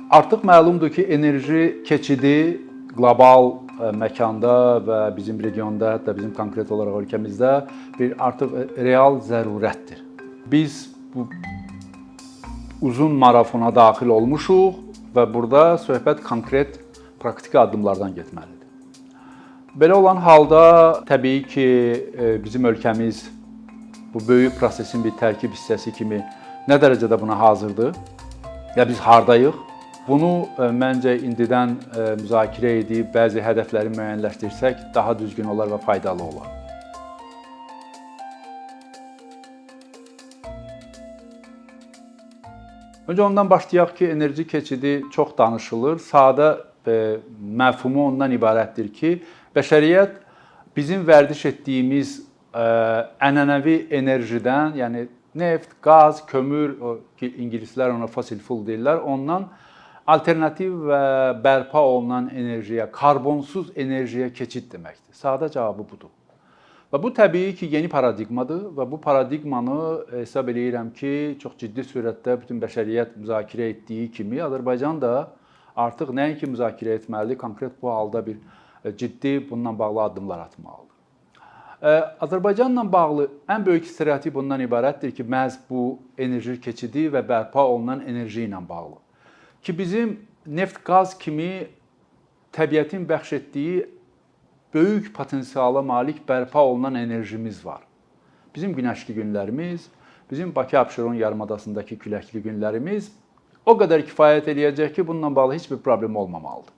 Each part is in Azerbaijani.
Artıq məlumdur ki, enerji keçidi qlobal məkanda və bizim regionda, hətta bizim konkret olaraq ölkəmizdə bir artıq real zərurətdir. Biz bu uzun marafona daxil olmuşuq və burada söhbət konkret praktiki addımlardan getməlidir. Belə olan halda təbii ki, bizim ölkəmiz bu böyük prosesin bir tərkib hissəsi kimi nə dərəcədə buna hazırdır? Ya biz hardayıq? Bunu məncə indidən müzakirə edib bəzi hədəfləri müəyyənləşdirsək daha düzgün olar və faydalı olar. Öncə ondan başlayaq ki, enerji keçidi çox danışılır. Sadə məfhumu ondan ibarətdir ki, bəşəriyyət bizim vərdiş etdiyimiz ənənəvi enerjidən, yəni neft, qaz, kömür, ki ingilislər ona fossil fuel deyirlər, ondan alternativ və bərpa olunan enerjiyə, karbonsuz enerjiyə keçid deməkdir. Sadə cavabı budur. Və bu təbii ki, yeni paradigmadır və bu paradigmanı hesab edirəm ki, çox ciddi surətdə bütün bəşəriyyət müzakirə etdiyi kimi, Azərbaycan da artıq nəinki müzakirə etməlidir, konkret bu halda bir ciddi bununla bağlı addımlar atmalıdır. Azərbaycanla bağlı ən böyük stereotip bundan ibarətdir ki, məhz bu enerji keçidi və bərpa olunan enerji ilə bağlı. Ki bizim neft, qaz kimi təbiətin bəxş etdiyi böyük potensiala malik bərpa olunan enerjimiz var. Bizim günəşli günlərimiz, bizim Bakı-Abşeron yarımadasındakı küləkli günlərimiz o qədər kifayət eləyəcək ki, bununla bağlı heç bir problem olmamalıdır.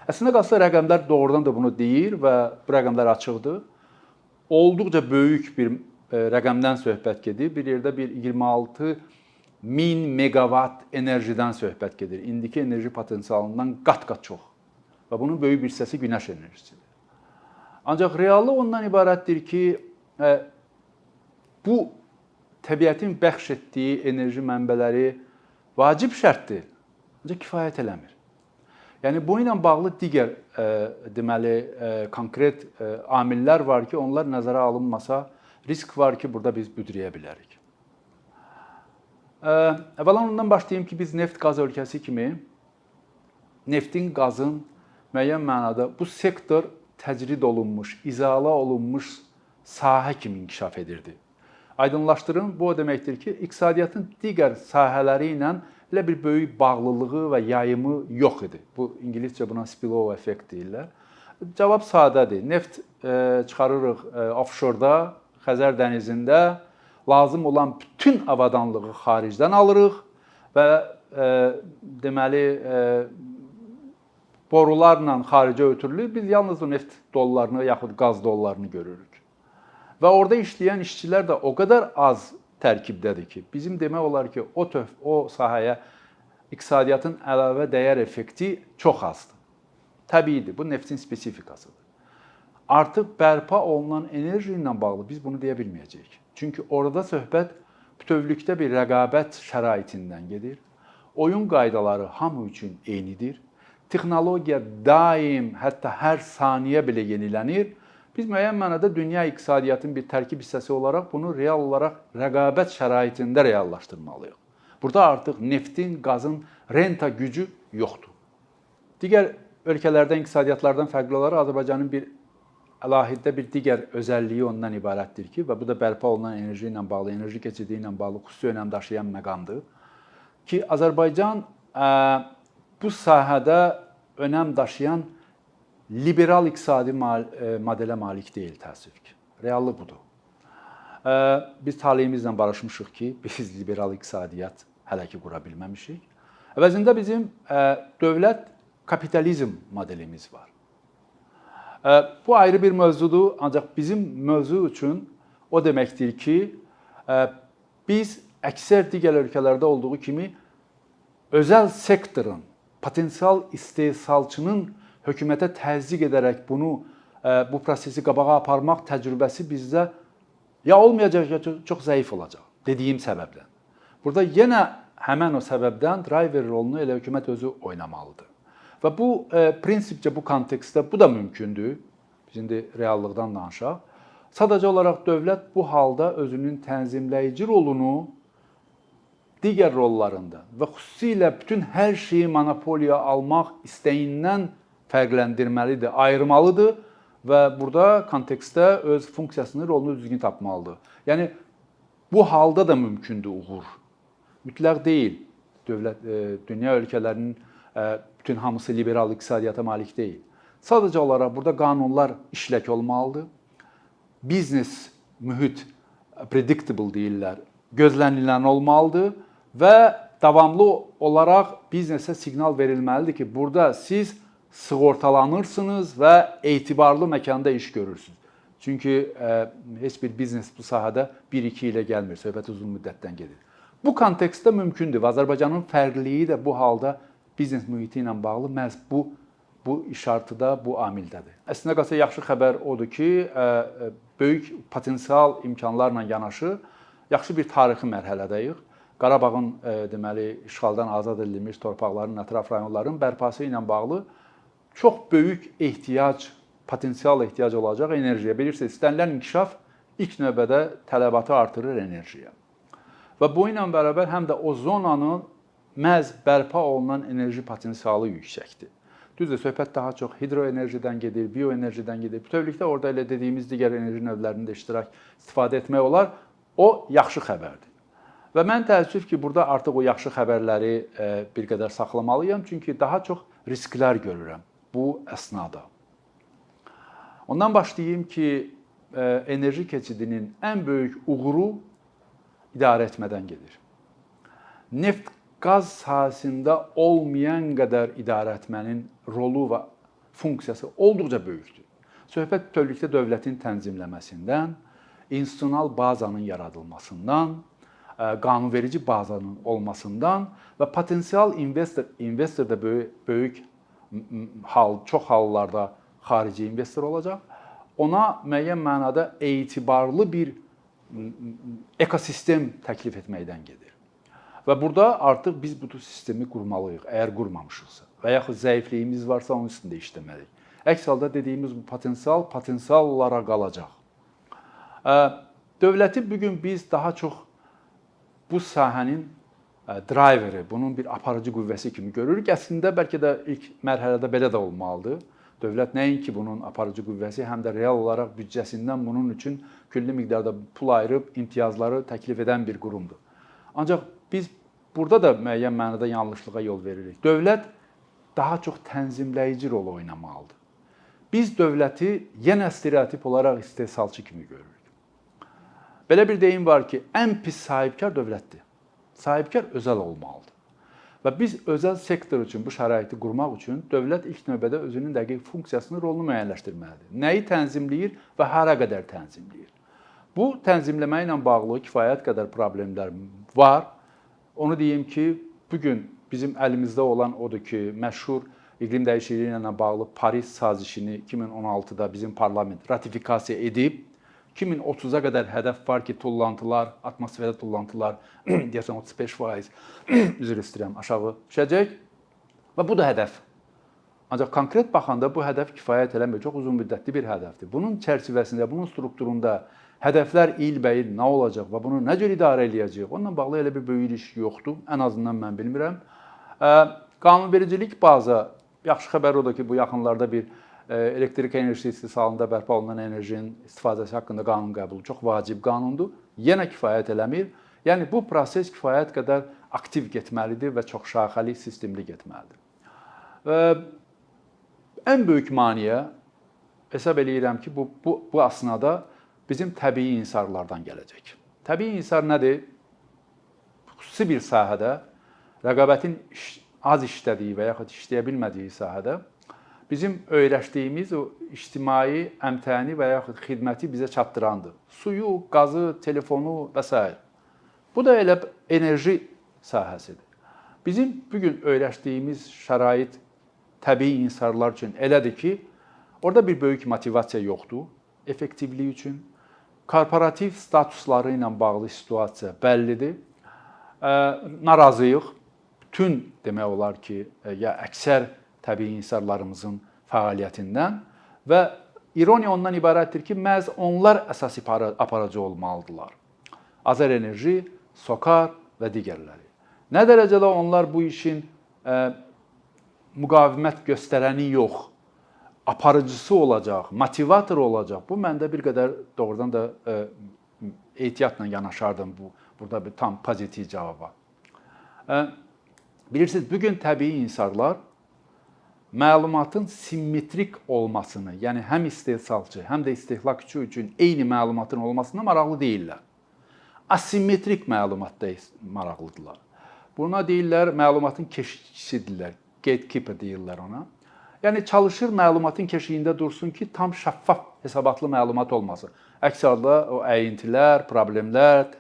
Əslində qalsa rəqəmlər doğrudan da bunu deyir və bu rəqəmlər açıqdır. Olduqca böyük bir rəqəmdən söhbət gedir. Bir yerdə bir 26.000 megawatt enerjidən söhbət gedir. İndiki enerji potensialından qat-qat çox. Və bunun böyük bir hissəsi günəş enerjisidir. Ancaq reallıq ondan ibarətdir ki, bu təbiətin bəxş etdiyi enerji mənbələri vacib şərtdir, ancaq kifayət eləmir. Yəni bu ilə bağlı digər deməli konkret amillər var ki, onlar nəzərə alınmasa risk var ki, burada biz büdrəyə bilərik. Əvvəla ondan başlayım ki, biz neft-qaz ölkəsi kimi neftin, qazın müəyyən mənada bu sektor təcrid olunmuş, izala olunmuş sahə kimi inkişaf edirdi. Aydınlaşdırın, bu o deməkdir ki, iqtisadiyyatın digər sahələri ilə elə bir böyük bağlılığı və yayımı yox idi. Bu ingiliscə buna spillover effekt deyirlər. Cavab sadədir. Neft çıxarırıq offshore-da, Xəzər dənizində lazım olan bütün avadanlığı xaricdən alırıq və deməli borularla xaricə ötürülür. Biz yalnız o neft dollarını yaxud qaz dollarını görürük. Və orada işləyən işçilər də o qədər az tərkibdədir ki, bizim demək olar ki, o sahəyə iqtisadiyyatın əlavə dəyər effekti çox azdır. Təbiidir, bu neftin spesifikasıdır. Artıq bərpa olunan enerji ilə bağlı biz bunu deyə bilməyəcəyik. Çünki orada söhbət bütövlükdə bir rəqabət şəraitindən gedir. Oyun qaydaları hamı üçün eynidir. Texnologiya daim, hətta hər saniyə belə yenilənir. Biz müəyyən mənada dünya iqtisadiyyatının bir tərkib hissəsi olaraq bunu real olaraq rəqabət şəraitində reallaşdırmalıyıq. Burada artıq neftin, qazın renta gücü yoxdur. Digər ölkələrdən, iqtisadiyyatlardan fərqli olaraq Azərbaycanın bir əlahiddə bir digər özəlliyi ondan ibarətdir ki, və bu da bərpa olunan enerji ilə bağlı, enerji keçidi ilə bağlı xüsusi önəm daşıyan məqamdır ki, Azərbaycan bu sahədə önəm daşıyan liberal iqtisadi modelə malik deyil, təəssüf ki. Reallıq budur. Biz taleyimizlə barışmışıq ki, biz liberal iqtisadiyyat hələ ki qura bilməmişik. Əvəzində bizim dövlət kapitalizm modelimiz var. Bu ayrı bir mövzudur, ancaq bizim mövzu üçün o deməkdir ki, biz əksər digər ölkələrdə olduğu kimi özəl sektorun, potensial istehsalçının hökumətə təzyiq edərək bu prosesi qabağa aparmaq təcrübəsi bizdə ya olmayacaq, ya çox zəif olacaq dediyim səbəbdən. Burada yenə həmən o səbəbdən driver rolunu elə hökumət özü oynamalıdır. Və bu prinsipcə bu kontekstdə bu da mümkündür. Biz indi reallıqdan danışaq. Sadəcə olaraq dövlət bu halda özünün tənzimləyici rolunu digər rollarında və xüsusilə bütün hər şeyi monopoliya almaq istəyindən fərqləndirməlidir, ayırmalıdır və burada kontekstdə öz funksiyasını, rolunu düzgün tapmalıdır. Yəni bu halda da mümkündür uğur. Mütləq deyil. Dünya ölkələrinin bütün hamısı liberal iqtisadiyyata malik deyil. Sadəcə olaraq burada qanunlar işlək olmalıdır. Biznes mühit predictable deyirlər, gözlənilən olmalıdır və davamlı olaraq biznesə siqnal verilməlidir ki, burada siz sığortalanırsınız və etibarlı məkanda iş görürsünüz. Çünki heç bir biznes bu sahədə 1-2 ilə gəlmir, söhbət uzun müddətdən gedir. Bu kontekstdə mümkündür. Azərbaycanın fərqliliyi də bu halda biznes mühiti ilə bağlı məhz bu işartıda, bu amildədir. Əslində qalsa yaxşı xəbər odur ki, böyük potensial imkanlarla yanaşı yaxşı bir tarixi mərhələdəyik. Qarabağın deməli işğaldan azad edilmiş torpaqların, ətraf rayonların bərpası ilə bağlı çox böyük potensial ehtiyac olacaq enerjiyə. Bilirsiniz, istənilən inkişaf ilk növbədə tələbatı artırır enerjiyə. Və bu ilə bərabər həm də o zonanın məhz bərpa olunan enerji potensialı yüksəkdir. Düzdür, söhbət daha çox hidroenerjidən gedir, bioenerjidən gedir. Bütövlükdə orada elə dediyimiz digər enerji növlərində istifadə etmək olar. O yaxşı xəbərdir. Və mən təəssüf ki, burada artıq o yaxşı xəbərləri bir qədər saxlamalıyam, çünki daha çox risklər görürəm bu əsnada. Ondan başlayayım ki, enerji keçidinin ən böyük uğuru idarə etmədən gedir. Neft qaz sahəsində olmayan qədər idarə etmənin rolu və funksiyası olduqca böyükdür. Söhbət bütövlükdə dövlətin tənzimləməsindən, institusional bazanın yaradılmasından, qanunverici bazanın olmasından və potensial investor da böyük çox hallarda xarici investor olacaq. Ona müəyyən mənada etibarlı bir ekosistem təklif etməkdən gedir. Və burada artıq biz bu sistemi qurmalıyıq, əgər qurmamışıqsa və yaxud zəifliyimiz varsa onun üstündə işləməliyik. Əks halda dediyimiz bu potensial olaraq qalacaq. Dövləti bugün biz daha çox bu sahənin driveri, bunun bir aparıcı qüvvəsi kimi görürük. Əslində bəlkə də ilk mərhələdə belə də olmalıdır. Dövlət nəinki bunun aparıcı qüvvəsi, həm də real olaraq büdcəsindən bunun üçün külli miqdarda pul ayırıb imtiyazları təklif edən bir qurumdur. Ancaq biz burada da müəyyən mənada yanlışlığa yol veririk. Dövlət daha çox tənzimləyici rol oynamalıdır. Biz dövləti yenə stereotip olaraq istehsalçı kimi görürük. Belə bir deyim var ki, ən pis sahibkar dövlətdir. Sahibkar özəl olmalıdır. Və biz özəl sektor üçün bu şəraiti qurmaq üçün dövlət ilk növbədə özünün dəqiq funksiyasını, rolunu müəyyənləşdirməlidir. Nəyi tənzimləyir və hara qədər tənzimləyir? Bu tənzimləmə ilə bağlı kifayət qədər problemlər var. Onu deyim ki, bugün bizim əlimizdə olan odur ki, məşhur iqlim dəyişikliyi ilə bağlı Paris sazişini 2016-da bizim parlament ratifikasiya edib, 2030-a qədər hədəf var ki, atmosferdə tullantılar deyəsən 35% üzr istəyirəm, aşağı düşəcək və bu da hədəf. Ancaq konkret baxanda bu hədəf kifayət eləmir, çox uzun müddətli bir hədəfdir. Bunun çərçivəsində, bunun strukturunda hədəflər ilbəil nə olacaq və bunu nə cür idarə edəcəyik? Onunla bağlı elə bir böyük iş yoxdur, ən azından mən bilmirəm. Qanunvericilik baza, yaxşı xəbər odur ki, bu yaxınlarda bir elektrik enerjisi istehsalında bərpa olunan enerjinin istifadəsi haqqında qanun qəbulu çox vacib qanundur. Yenə kifayət eləmir. Yəni bu proses kifayət qədər aktiv getməlidir və çox şaxəli, sistemli getməlidir. Ən böyük maneə hesab eləyirəm ki, bu əsnada bizim təbii insarlardan gələcək. Təbii insar nədir? Xüsusi bir sahədə rəqabətin az işlədiyi və yaxud işləyə bilmədiyi sahədə bizim öyrəşdiyimiz o ictimai əmtəni və yaxud xidməti bizə çatdırandır. Suyu, qazı, telefonu və s. Bu da elə enerji sahəsidir. Bizim bugün öyrəşdiyimiz şərait təbii insarlar üçün elədir ki, orada bir böyük motivasiya yoxdur, effektivlik üçün. Korporativ statusları ilə bağlı situasiya bəllidir. Narazıyıq. Bütün demək olar ki, ya əksər təbii insarlarımızın fəaliyyətindən və ironiya ondan ibarətdir ki, məhz onlar əsas aparıcı olmalıdırlar. Azərenerji, SOKAR və digərləri. Nə dərəcədə onlar bu işin müqavimət göstərəni yox, aparıcısı olacaq, motivator olacaq. Bu məndə bir qədər doğrudan da ehtiyatla yanaşardım burada bir tam pozitiv cavaba. Bilirsiniz, bugün təbii insan məlumatın simmetrik olmasını, yəni həm istehsalçı, həm də istehlakçı üçün eyni məlumatın olmasına maraqlı deyirlər. Asimetrik məlumatda maraqlıdırlar. Buna deyirlər, məlumatın keşikçisidirlər, gatekeeper deyirlər ona. Yəni çalışır məlumatın keşiyində dursun ki, tam şəffaf, hesabatlı məlumat olmasın. Əks halda o əyintilər, problemlər,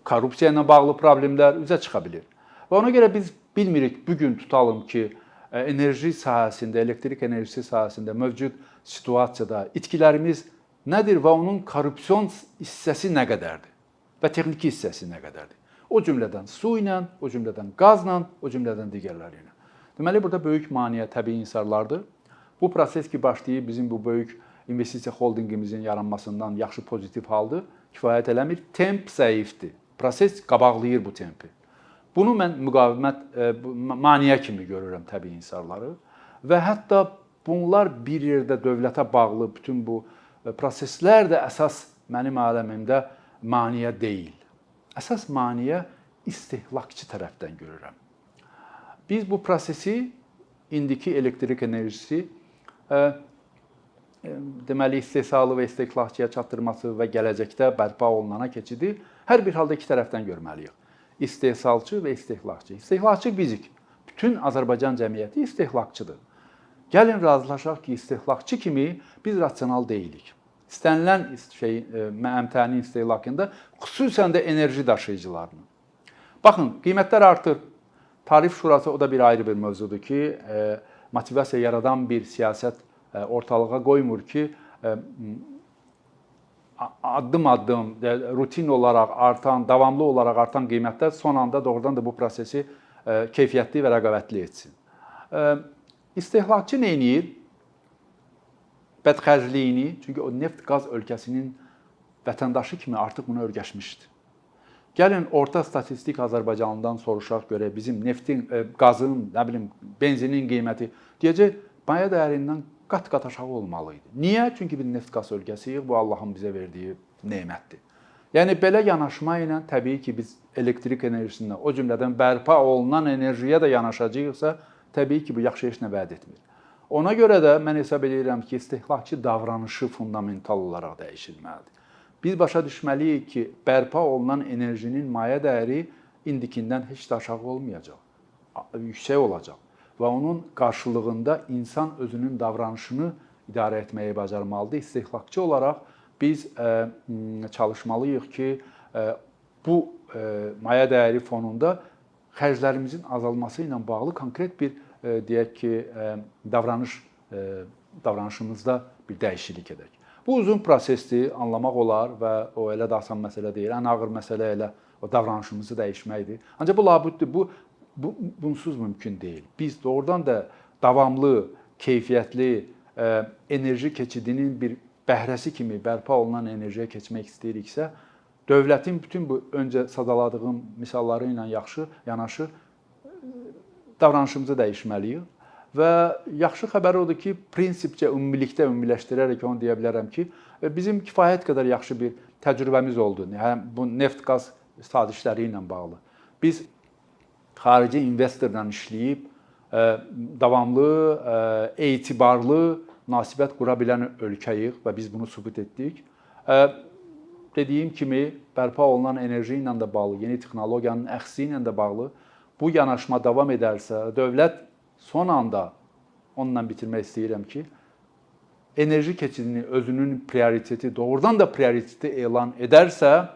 korrupsiya ilə bağlı problemlər üzə çıxa bilir. Və ona görə biz bilmirik, bugün tutalım ki, enerji sahəsində, elektrik enerjisi sahəsində mövcud situasiyada itkilərimiz nədir və onun korrupsiyon hissəsi nə qədərdir və texniki hissəsi nə qədərdir? O cümlədən su ilə, o cümlədən qazla, o cümlədən digərləri ilə. Deməli, burada böyük maneə təbii inhisarlardır. Bu proses ki, başlayıb bizim bu böyük investisiya holdingimizin yaranmasından yaxşı pozitiv haldır, kifayət eləmir. Temp zəifdir. Proses qabaqlayır bu tempi. Bunu mən müqavimət, maneə kimi görürəm təbii inhisarları və hətta bunlar bir yerdə dövlətə bağlı bütün bu proseslər də əsas mənim aləmimdə maneə deyil. Əsas maneə istehlakçı tərəfdən görürəm. Biz bu prosesi, indiki elektrik enerjisi, deməli istehsalı və istehlakçıya çatdırması və gələcəkdə bərpa olunana keçidi hər bir halda iki tərəfdən görməliyik. İstehsalçı və istehlakçı. İstehlakçı bizik. Bütün Azərbaycan cəmiyyəti istehlakçıdır. Gəlin razılaşaq ki, istehlakçı kimi biz rasional deyilik. İstənilən əmtənin istehlakında, xüsusən də enerji daşıyıcılarının. Baxın, qiymətlər artır. Tarif şurası o da bir ayrı bir mövzudur ki, motivasiya yaradan bir siyasət ortalığa qoymur ki, addım-addım, rutin olaraq artan, davamlı olaraq artan qiymətlər son anda doğrudan da bu prosesi keyfiyyətli və rəqabətli etsin. İstehlakçı nə edir? Bədxərcliyini, çünki o neft-qaz ölkəsinin vətəndaşı kimi artıq buna öyrəşmişdir. Gəlin orta statistik Azərbaycanlıdan soruşaq görək bizim neftin, qazın, nə bilim, benzinin qiyməti deyəcək, maya dəyərindən qat-qat aşağı olmalıydı. Niyə? Çünki biz neft-qaz ölkəsiyik, bu Allahın bizə verdiyi nemətdir. Yəni belə yanaşma ilə təbii ki, biz elektrik enerjisindən, o cümlədən bərpa olunan enerjiyə də yanaşacağıqsa, təbii ki, bu yaxşı heç nə vəd etmir. Ona görə də mən hesab edirəm ki, istehlakçı davranışı fundamental olaraq dəyişilməlidir. Biz başa düşməliyik ki, bərpa olunan enerjinin maya dəyəri indikindən heç də aşağı olmayacaq, yüksək olacaq. Və onun qarşılığında insan özünün davranışını idarə etməyi bacarmalıdır. İstehlakçı olaraq biz çalışmalıyıq ki, bu maya dəyəri fonunda xərclərimizin azalması ilə bağlı konkret bir deyək ki, davranışımızda bir dəyişiklik edək. Bu uzun prosesdir, anlamaq olar və o elə də asan məsələ deyil. Ən ağır məsələ elə o davranışımızı dəyişməkdir. Ancaq bu labüddür, bunsuz mümkün deyil. Biz doğrudan da davamlı, keyfiyyətli enerji keçidinin bir bəhrəsi kimi bərpa olunan enerjiyə keçmək istəyiriksə, dövlətin bütün bu öncə sadaladığım misalları ilə yanaşı davranışımızı dəyişməliyik. Və yaxşı xəbər odur ki, prinsipcə ümumilikdə ümumiləşdirərək onu deyə bilərəm ki, bizim kifayət qədər yaxşı bir təcrübəmiz oldu. Yəni bu neft-qaz sazişləri ilə bağlı. Biz xarici investorla işləyib davamlı, etibarlı münasibət qura bilən ölkəyik və biz bunu sübut etdik. Dediyim kimi, bərpa olunan enerji ilə də bağlı, yeni texnologiyanın əxsi ilə də bağlı bu yanaşma davam edərsə, dövlət son anda onunla bitirmək istəyirəm ki, enerji keçidini özünün prioriteti, doğrudan da prioriteti elan edərsə,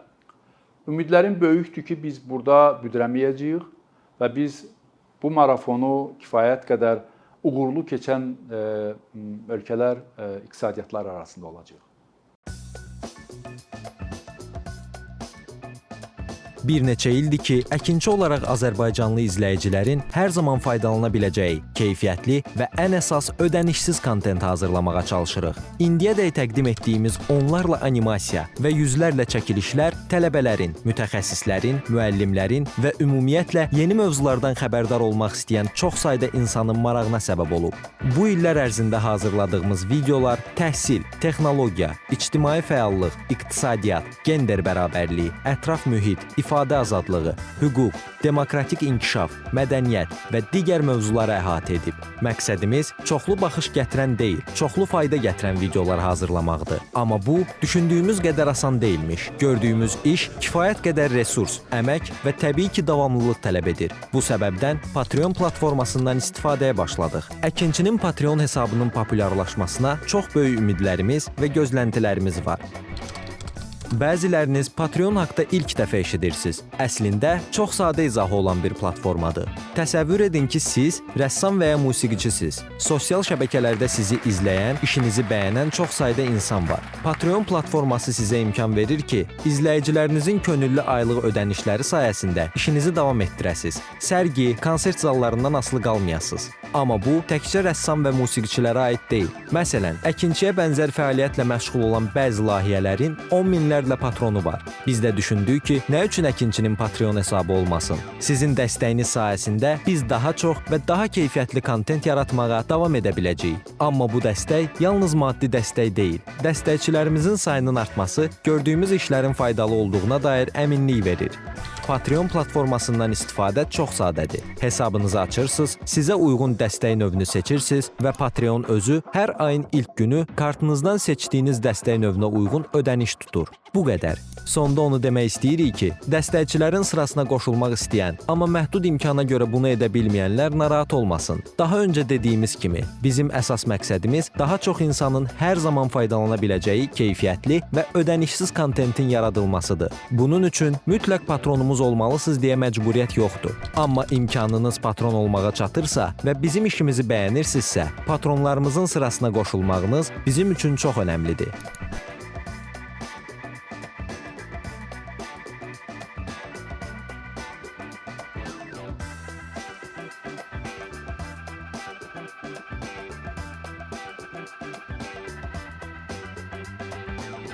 ümidlərim böyükdür ki, biz burada büdrəməyəcəyik və biz bu marafonu kifayət qədər uğurlu keçən ölkələr, iqtisadiyyatlar arasında olacaq. Bir neçə ildir ki, əkinçi olaraq Azərbaycanlı izləyicilərin hər zaman faydalana biləcəyi, keyfiyyətli və ən əsas ödənişsiz kontent hazırlamağa çalışırıq. İndiyədək təqdim etdiyimiz onlarla animasiya və yüzlərlə çəkilişlər tələbələrin, mütəxəssislərin, müəllimlərin və ümumiyyətlə yeni mövzulardan xəbərdar olmaq istəyən çox sayda insanın marağına səbəb olub. Bu illər ərzində hazırladığımız videolar təhsil, texnologiya, ictimai fəallıq, iqtisadiyyat, gender bərabərliyi, ətraf mühit, ifadə azadlığı, hüquq, demokratik inkişaf, mədəniyyət və digər mövzuları əhatə edib. Məqsədimiz çoxlu baxış gətirən deyil, çoxlu fayda gətirən videolar hazırlamaqdır. Amma bu, düşündüyümüz qədər asan deyilmiş. Gördüyümüz iş kifayət qədər resurs, əmək və təbii ki, davamlılıq tələb edir. Bu səbəbdən Patreon platformasından istifadəyə başladıq. Əkinçinin Patreon hesabının populyarlaşmasına çox böyük ümidlərimiz və gözləntilərimiz var. Bəziləriniz Patreon haqda ilk dəfə eşidirsiniz. Əslində, çox sadə izahı olan bir platformadır. Təsəvvür edin ki, siz rəssam və ya musiqiçisiniz. Sosial şəbəkələrdə sizi izləyən, işinizi bəyənən çox sayda insan var. Patreon platforması sizə imkan verir ki, izləyicilərinizin könüllü aylıq ödənişləri sayəsində işinizi davam etdirəsiniz. Sərgi, konsert zallarından asılı qalmayasınız. Amma bu, təkcə rəssam və musiqiçilərə aid deyil. Məsələn, əkinçiyə bənzər fəaliyyətlə məşğul olan bəzi layihələrin 10 minlərlə patronu var. Biz də düşündük ki, nə üçün əkinçinin Patreon hesabı olmasın? Sizin dəstəyiniz sayəsində biz daha çox və daha keyfiyyətli kontent yaratmağa davam edə biləcəyik. Amma bu dəstək yalnız maddi dəstək deyil. Dəstəkçilərimizin sayının artması gördüyümüz işlərin faydalı olduğuna dair əminlik verir. Patreon platformasından istifadə çox sadədir. Hesabınızı açırsınız, sizə uyğun dəstək növünü seçirsiniz və Patreon özü hər ayın ilk günü kartınızdan seçdiyiniz dəstək növünə uyğun ödəniş tutur. Bu qədər. Sonda onu demək istəyirik ki, dəstəkçilərin sırasına qoşulmaq istəyən, amma məhdud imkana görə bunu edə bilməyənlər narahat olmasın. Daha öncə dediyimiz kimi, bizim əsas məqsədimiz daha çox insanın hər zaman faydalana biləcəyi keyfiyyətli və ödənişsiz kontentin yaradılmasıdır. Bunun üçün mütləq patronumuz olmalısınız deyə məcburiyyət yoxdur. Amma imkanınız patron olmağa çatırsa və bizim işimizi bəyənirsinizsə, patronlarımızın sırasına qoşulmağınız bizim üçün çox önəmlidir.